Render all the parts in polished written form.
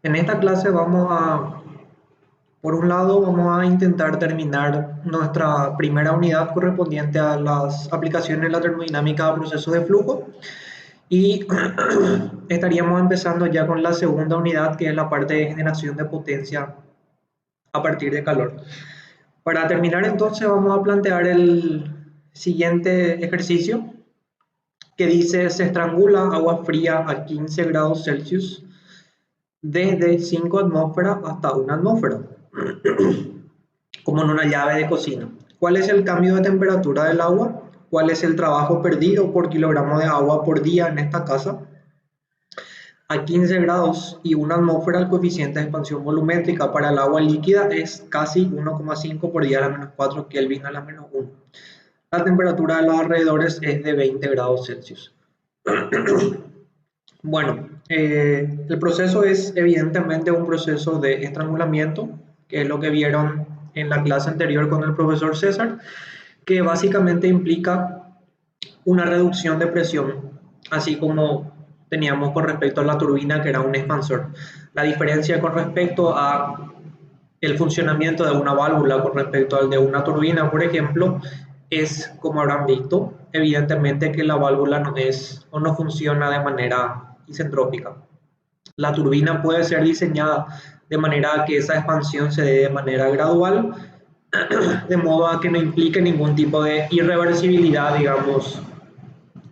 En esta clase por un lado, vamos a intentar terminar nuestra primera unidad correspondiente a las aplicaciones de la termodinámica de procesos de flujo y estaríamos empezando ya con la segunda unidad, que es la parte de generación de potencia a partir de calor. Para terminar entonces vamos a plantear el siguiente ejercicio que dice: se estrangula agua fría a 15 grados Celsius desde 5 atmósferas hasta 1 atmósfera, como en una llave de cocina. ¿Cuál es el cambio de temperatura del agua? ¿Cuál es el trabajo perdido por kilogramo de agua por día en esta casa? A 15 grados y 1 atmósfera, el coeficiente de expansión volumétrica para el agua líquida es casi 1,5 por 10 a la menos 4 Kelvin a la menos 1. La temperatura de los alrededores es de 20 grados Celsius. Bueno, el proceso es evidentemente un proceso de estrangulamiento, que es lo que vieron en la clase anterior con el profesor César, que básicamente implica una reducción de presión, así como teníamos con respecto a la turbina, que era un expansor. La diferencia con respecto a el funcionamiento de una válvula con respecto al de una turbina, por ejemplo, es, como habrán visto, evidentemente que la válvula no es o no funciona de manera isentrópica. La turbina puede ser diseñada de manera que esa expansión se dé de manera gradual, de modo a que no implique ningún tipo de irreversibilidad, digamos,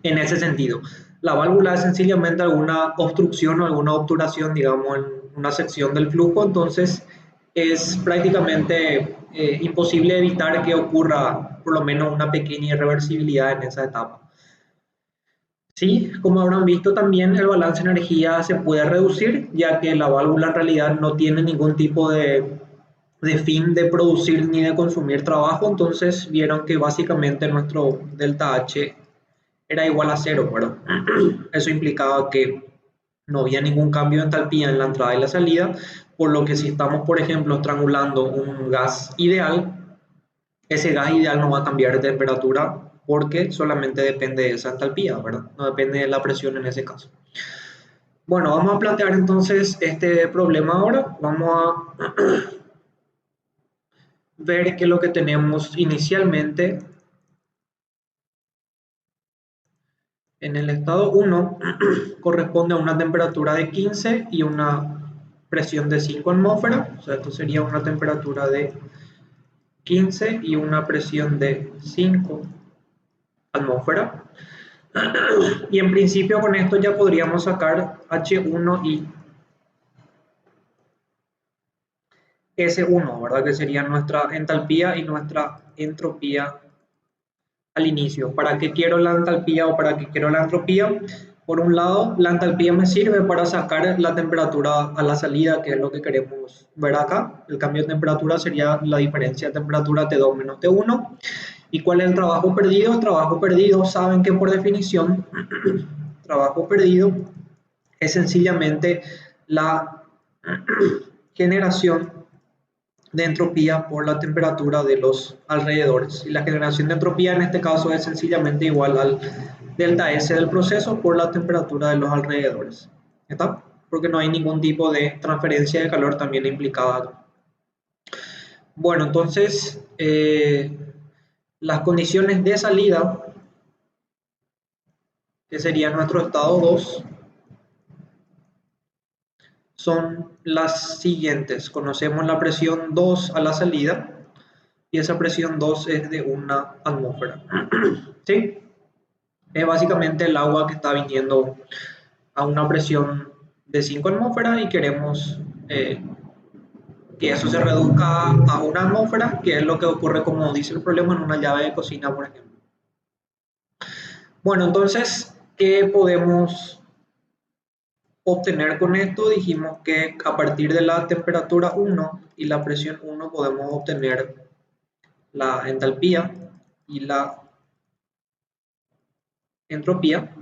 en ese sentido. La válvula es sencillamente alguna obstrucción o alguna obturación, digamos, en una sección del flujo, entonces es prácticamente imposible evitar que ocurra por lo menos una pequeña irreversibilidad en esa etapa. Sí, como habrán visto también, el balance de energía se puede reducir, ya que la válvula en realidad no tiene ningún tipo de fin de producir ni de consumir trabajo, entonces vieron que básicamente nuestro delta H era igual a cero, ¿verdad? Eso implicaba que no había ningún cambio de entalpía en la entrada y la salida, por lo que si estamos, por ejemplo, estrangulando un gas ideal, ese gas ideal no va a cambiar de temperatura porque solamente depende de esa entalpía, ¿verdad? No depende de la presión en ese caso. Bueno, vamos a plantear entonces este problema ahora. Vamos a ver que lo que tenemos inicialmente en el estado 1 corresponde a una temperatura de 15 y una presión de 5 atmósferas. O sea, esto sería una temperatura de 15 y una presión de 5 atmósferas. Y en principio con esto ya podríamos sacar H1 y S1, ¿verdad? Que sería nuestra entalpía y nuestra entropía al inicio. ¿Para qué quiero la entalpía o para qué quiero la entropía? Por un lado, la entalpía me sirve para sacar la temperatura a la salida, que es lo que queremos ver acá. El cambio de temperatura sería la diferencia de temperatura T2 menos T1. ¿Y cuál es el trabajo perdido? El trabajo perdido, saben que por definición, trabajo perdido es sencillamente la generación de entropía por la temperatura de los alrededores. Y la generación de entropía en este caso es sencillamente igual al delta S del proceso por la temperatura de los alrededores. ¿Está? Porque no hay ningún tipo de transferencia de calor también implicada. Bueno, entonces las condiciones de salida, que sería nuestro estado 2, son las siguientes. Conocemos la presión 2 a la salida y esa presión 2 es de una atmósfera. ¿Sí? Es básicamente el agua que está viniendo a una presión de 5 atmósferas y queremos que eso se reduzca a una atmósfera, que es lo que ocurre, como dice el problema, en una llave de cocina, por ejemplo. Bueno, entonces, ¿qué podemos obtener con esto? Dijimos que a partir de la temperatura 1 y la presión 1 podemos obtener la entalpía y la entropía.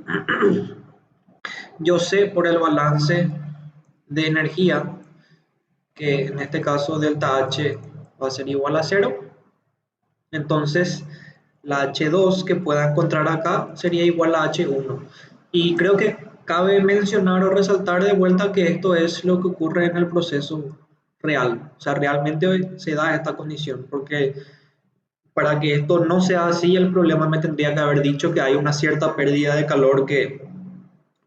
Yo sé por el balance de energía que en este caso delta H va a ser igual a 0. Entonces la H2 que pueda encontrar acá sería igual a H1. Y creo que cabe mencionar o resaltar de vuelta que esto es lo que ocurre en el proceso real. O sea, realmente se da esta condición, porque para que esto no sea así, el problema me tendría que haber dicho que hay una cierta pérdida de calor que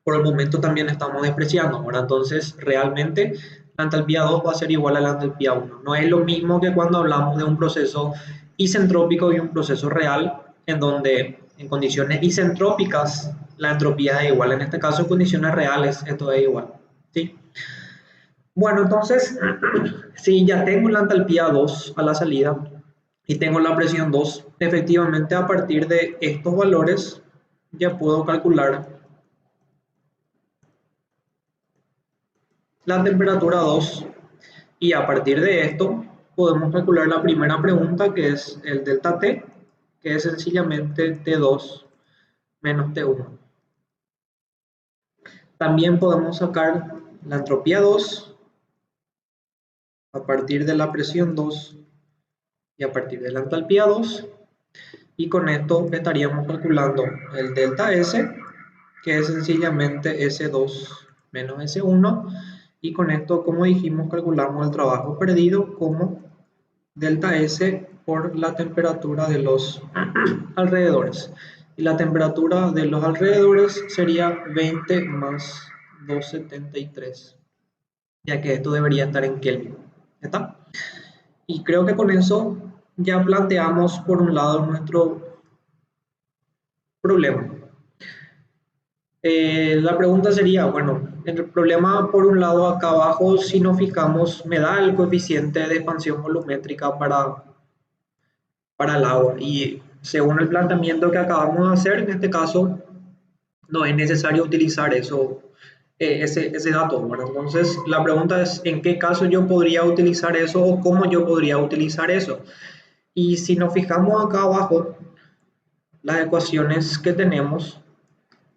por el momento también estamos despreciando. Ahora, entonces, realmente la entalpía 2 va a ser igual a la entalpía 1. No es lo mismo que cuando hablamos de un proceso isentrópico y un proceso real, en donde en condiciones isentrópicas la entropía es igual. En este caso, en condiciones reales, esto es igual. ¿Sí? Bueno, entonces, si ya tengo la entalpía 2 a la salida y tengo la presión 2, efectivamente a partir de estos valores ya puedo calcular la temperatura 2 y a partir de esto podemos calcular la primera pregunta, que es el delta T, que es sencillamente T2 menos T1. También podemos sacar la entropía 2 a partir de la presión 2 y a partir de la entalpía 2, y con esto estaríamos calculando el delta S, que es sencillamente S2 menos S1, y con esto, como dijimos, calculamos el trabajo perdido como delta S por la temperatura de los alrededores. Y la temperatura de los alrededores sería 20 más 273, ya que esto debería estar en Kelvin. ¿Está? Y creo que con eso ya planteamos por un lado nuestro problema. La pregunta sería, bueno, el problema por un lado acá abajo, si nos fijamos, me da el coeficiente de expansión volumétrica para el agua, y según el planteamiento que acabamos de hacer, en este caso no es necesario utilizar eso, ese dato, ¿verdad? Entonces la pregunta es en qué caso yo podría utilizar eso o cómo yo podría utilizar eso. Y si nos fijamos acá abajo, las ecuaciones que tenemos,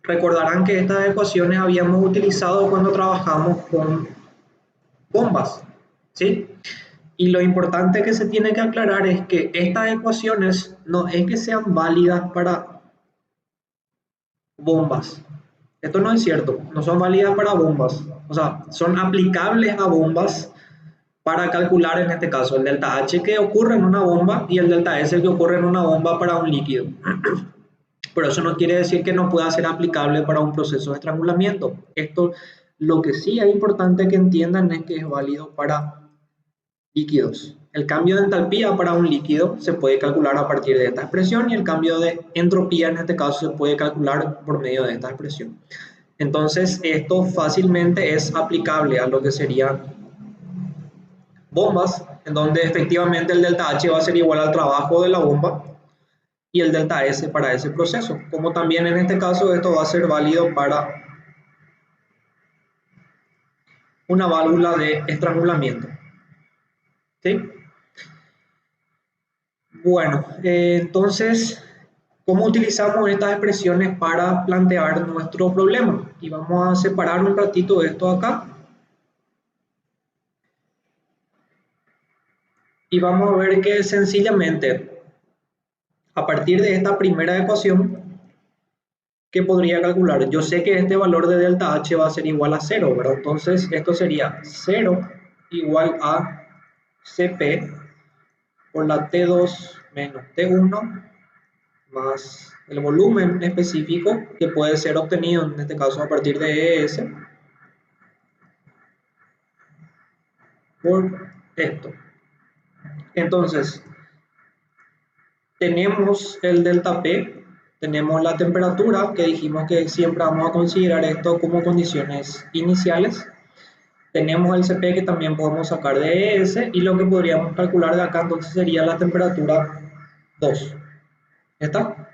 recordarán que estas ecuaciones habíamos utilizado cuando trabajamos con bombas, ¿sí? Y lo importante que se tiene que aclarar es que estas ecuaciones no es que sean válidas para bombas. Esto no es cierto, no son válidas para bombas. O sea, son aplicables a bombas para calcular en este caso el delta H que ocurre en una bomba y el delta S que ocurre en una bomba para un líquido. Pero eso no quiere decir que no pueda ser aplicable para un proceso de estrangulamiento. Esto, lo que sí es importante que entiendan es que es válido para líquidos. El cambio de entalpía para un líquido se puede calcular a partir de esta expresión y el cambio de entropía en este caso se puede calcular por medio de esta expresión. Entonces esto fácilmente es aplicable a lo que serían bombas, en donde efectivamente el delta H va a ser igual al trabajo de la bomba y el delta S para ese proceso. Como también en este caso esto va a ser válido para una válvula de estrangulamiento. ¿Sí? Bueno, entonces, ¿cómo utilizamos estas expresiones para plantear nuestro problema? Y vamos a separar un ratito esto acá. Y vamos a ver que sencillamente, a partir de esta primera ecuación, ¿qué podría calcular? Yo sé que este valor de delta H va a ser igual a 0, ¿verdad? Entonces, esto sería 0 igual a Cp por la T2 menos T1 más el volumen específico que puede ser obtenido en este caso a partir de ES por esto. Entonces, tenemos el delta P, tenemos la temperatura, que dijimos que siempre vamos a considerar esto como condiciones iniciales. Tenemos el Cp que también podemos sacar de ES y lo que podríamos calcular de acá entonces sería la temperatura 2. ¿Está?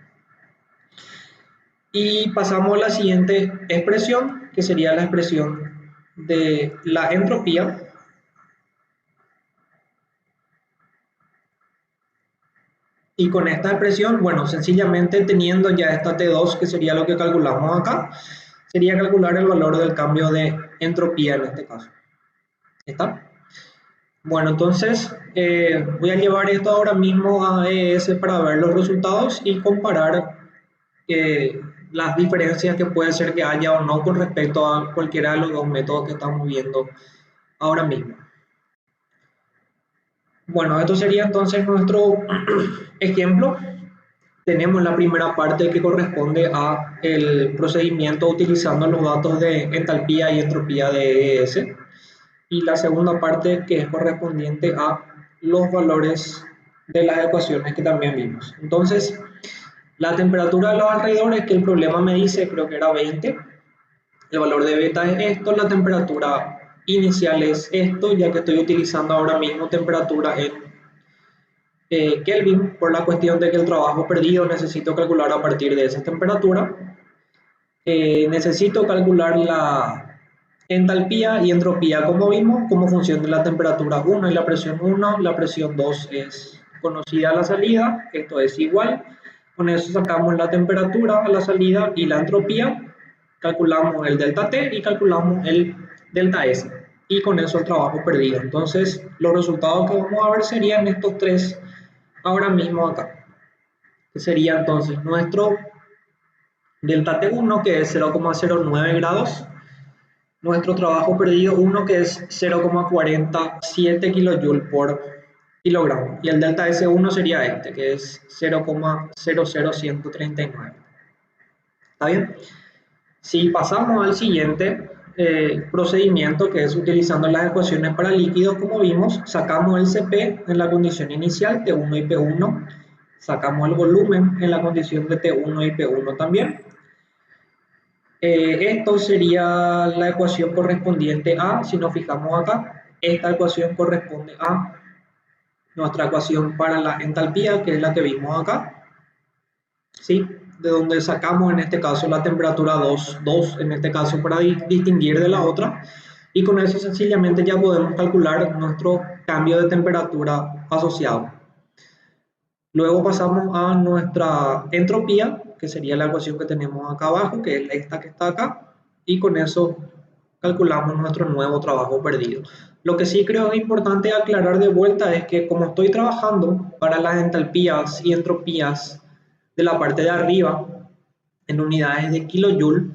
Y pasamos a la siguiente expresión, que sería la expresión de la entropía. Y con esta expresión, bueno, sencillamente teniendo ya esta T2, que sería lo que calculamos acá, sería calcular el valor del cambio de entropía en este caso. ¿Está? Bueno, entonces voy a llevar esto ahora mismo a ES para ver los resultados y comparar las diferencias que puede ser que haya o no con respecto a cualquiera de los dos métodos que estamos viendo ahora mismo. Bueno, esto sería entonces nuestro ejemplo. Tenemos la primera parte que corresponde a el procedimiento utilizando los datos de entalpía y entropía de ES, y la segunda parte que es correspondiente a los valores de las ecuaciones que también vimos. Entonces, la temperatura de los alrededores, que el problema me dice, creo que era 20, el valor de beta es esto, la temperatura inicial es esto, ya que estoy utilizando ahora mismo temperatura en Kelvin, por la cuestión de que el trabajo perdido necesito calcular a partir de esa temperatura. Necesito calcular la entalpía y entropía, como vimos, como función de la temperatura 1 y la presión 1. La presión 2 es conocida a la salida, esto es igual. Con eso sacamos la temperatura a la salida y la entropía, calculamos el delta T y calculamos el delta S. Y con eso el trabajo perdido. Entonces, los resultados que vamos a ver serían estos tres ahora mismo acá. Que sería entonces nuestro delta T1, que es 0,09 grados, nuestro trabajo perdido 1, que es 0,47 kJ por kilogramo, y el delta S1 sería este, que es 0,00139. ¿Está bien? Si pasamos al siguiente procedimiento, que es utilizando las ecuaciones para líquidos, como vimos, sacamos el Cp en la condición inicial, T1 y P1, sacamos el volumen en la condición de T1 y P1 también. Esto sería la ecuación correspondiente a, si nos fijamos acá, esta ecuación corresponde a nuestra ecuación para la entalpía, que es la que vimos acá, ¿sí? De donde sacamos en este caso la temperatura 2 en este caso para distinguir de la otra, y con eso sencillamente ya podemos calcular nuestro cambio de temperatura asociado. Luego pasamos a nuestra entropía, que sería la ecuación que tenemos acá abajo, que es esta que está acá, y con eso calculamos nuestro nuevo trabajo perdido. Lo que sí creo es importante aclarar de vuelta es que como estoy trabajando para las entalpías y entropías de la parte de arriba en unidades de kilojoule,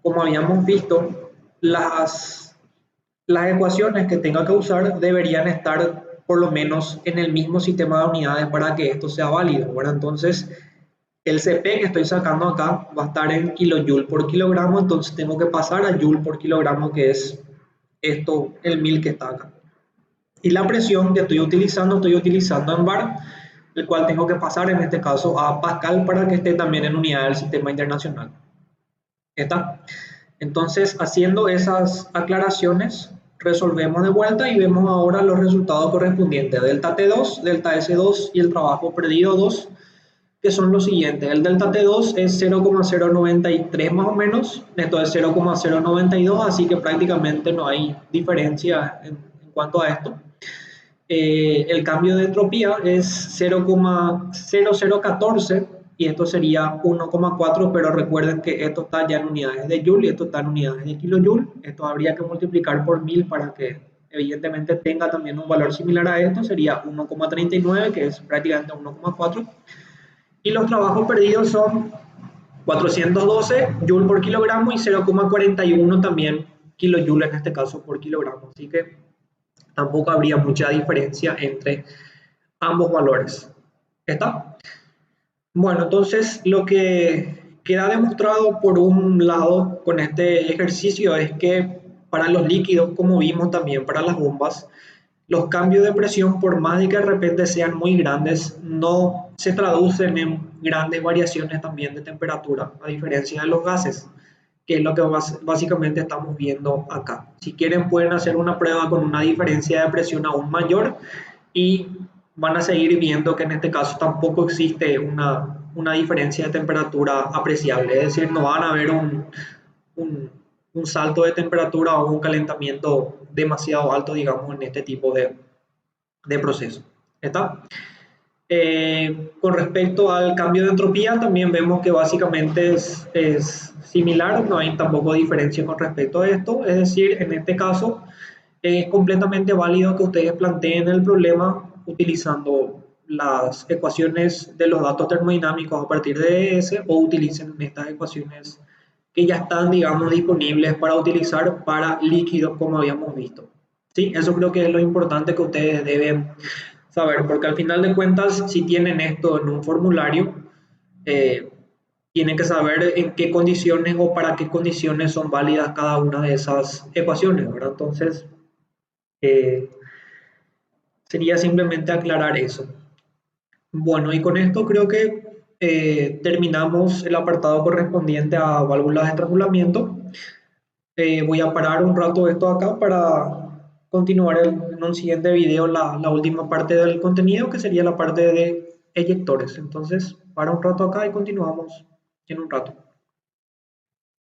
como habíamos visto, las ecuaciones que tenga que usar deberían estar por lo menos en el mismo sistema de unidades para que esto sea válido, ¿verdad? Entonces, el Cp que estoy sacando acá va a estar en kilojoule por kilogramo, entonces tengo que pasar a joule por kilogramo, que es esto, el 1000 que está acá. Y la presión que estoy utilizando en bar, el cual tengo que pasar en este caso a pascal para que esté también en unidad del sistema internacional. ¿Está? Entonces, haciendo esas aclaraciones, resolvemos de vuelta y vemos ahora los resultados correspondientes: delta T2, delta S2 y el trabajo perdido 2, que son los siguientes. El delta T2 es 0,093 más o menos, esto es 0,092, así que prácticamente no hay diferencia en cuanto a esto. El cambio de entropía es 0,0014 y esto sería 1,4, pero recuerden que esto está ya en unidades de joule y esto está en unidades de kilojoule. Esto habría que multiplicar por 1000 para que evidentemente tenga también un valor similar a esto, sería 1,39, que es prácticamente 1,4. Y los trabajos perdidos son 412 joule por kilogramo y 0,41 también kilojoule en este caso por kilogramo. Así que tampoco habría mucha diferencia entre ambos valores. ¿Está? Bueno, entonces lo que queda demostrado por un lado con este ejercicio es que para los líquidos, como vimos también para las bombas, los cambios de presión, por más de que de repente sean muy grandes, no se traducen en grandes variaciones también de temperatura, a diferencia de los gases, que es lo que básicamente estamos viendo acá. Si quieren pueden hacer una prueba con una diferencia de presión aún mayor y van a seguir viendo que en este caso tampoco existe una diferencia de temperatura apreciable, es decir, no van a ver un salto de temperatura o un calentamiento demasiado alto, digamos, en este tipo de proceso. ¿Está? Con respecto al cambio de entropía, también vemos que básicamente es similar, no hay tampoco diferencia con respecto a esto, es decir, en este caso es completamente válido que ustedes planteen el problema utilizando las ecuaciones de los datos termodinámicos a partir de ES o utilicen estas ecuaciones que ya están, digamos, disponibles para utilizar para líquidos como habíamos visto. ¿Sí? Eso creo que es lo importante que ustedes deben saber, porque al final de cuentas, si tienen esto en un formulario, eh, tienen que saber en qué condiciones o para qué condiciones son válidas cada una de esas ecuaciones, ¿verdad? Entonces, eh, sería simplemente aclarar eso. Bueno, y con esto creo que terminamos el apartado correspondiente a válvulas de estrangulamiento. Voy a parar un rato esto acá para continuar en un siguiente video la última parte del contenido, que sería la parte de eyectores. Entonces, para un rato acá y continuamos en un rato.